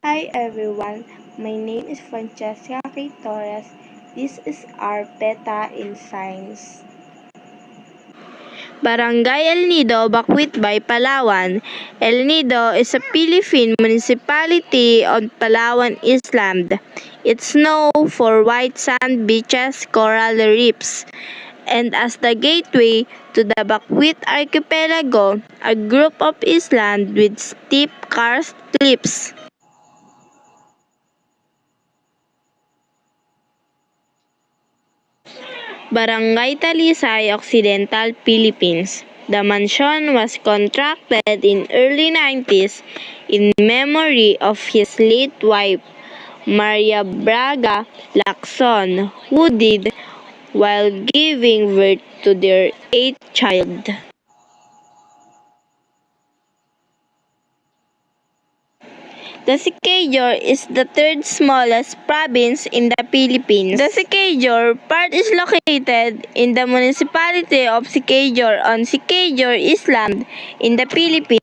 Hi everyone, my name is Francesca K. Torres. This is our PETA in Science. Barangay El Nido, Bacuitbay, Palawan. El Nido is a Philippine municipality on Palawan Island. It's known for white sand beaches, coral reefs, and as the gateway to the Bacuit Archipelago, a group of islands with steep karst cliffs. Barangay Talisay, Occidental, Philippines. The mansion was constructed in early 90s in memory of his late wife, Maria Braga Lacson, who died while giving birth to their eighth child. The Siquijor is the third smallest province in the Philippines. The Siquijor part is located in the municipality of Siquijor on Siquijor Island in the Philippines.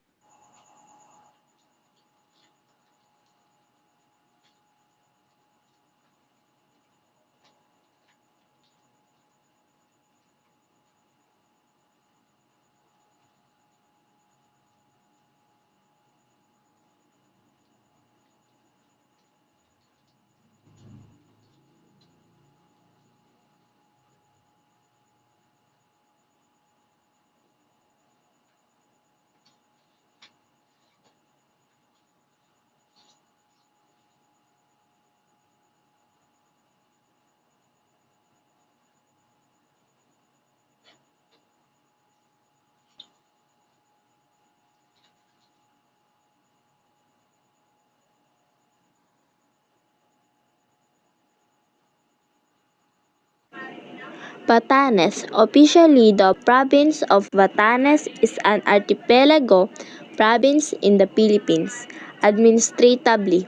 Batanes. Officially, the province of Batanes is an archipelago province in the Philippines. Administratively,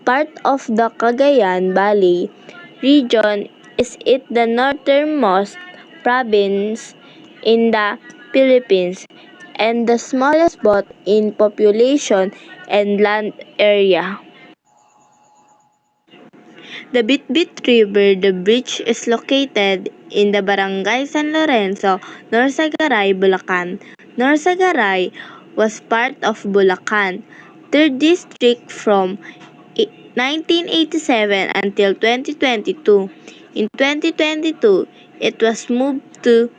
part of the Cagayan Valley region, is it the northernmost province in the Philippines and the smallest both in population and land area. The Bitbit River, the bridge is located in the Barangay San Lorenzo, Norsagaray, Bulacan. Norsagaray was part of Bulacan, 3rd District from 1987 until 2022. In 2022, it was moved to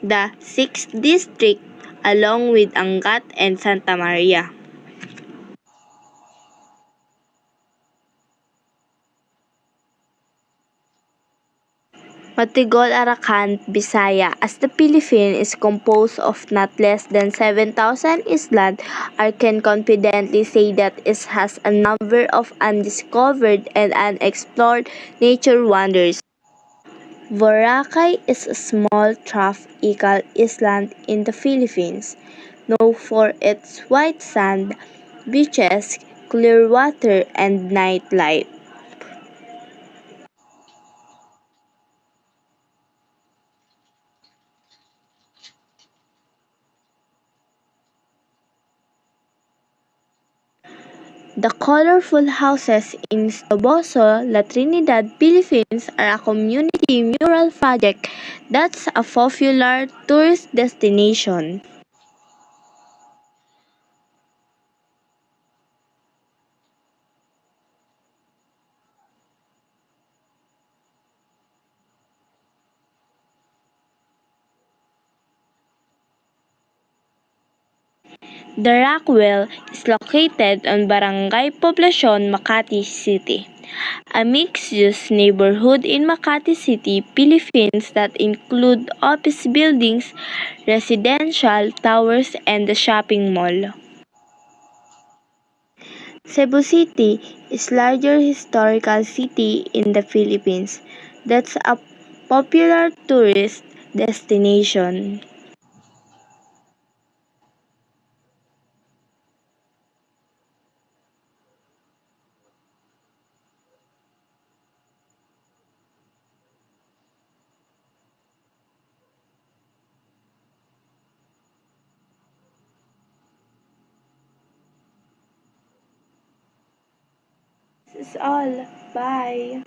the 6th District along with Angat and Santa Maria. Matigol Arakan, Bisaya. As the Philippines is composed of not less than 7,000 islands, I can confidently say that it has a number of undiscovered and unexplored nature wonders. Boracay is a small tropical island in the Philippines, known for its white sand, beaches, clear water, and nightlife. The colorful houses in Toboso, La Trinidad, Philippines are a community mural project that's a popular tourist destination. The Rockwell is located on Barangay Poblacion, Makati City, a mixed-use neighborhood in Makati City, Philippines that include office buildings, residential towers, and the shopping mall. Cebu City is larger historical city in the Philippines that's a popular tourist destination. This is all. Bye.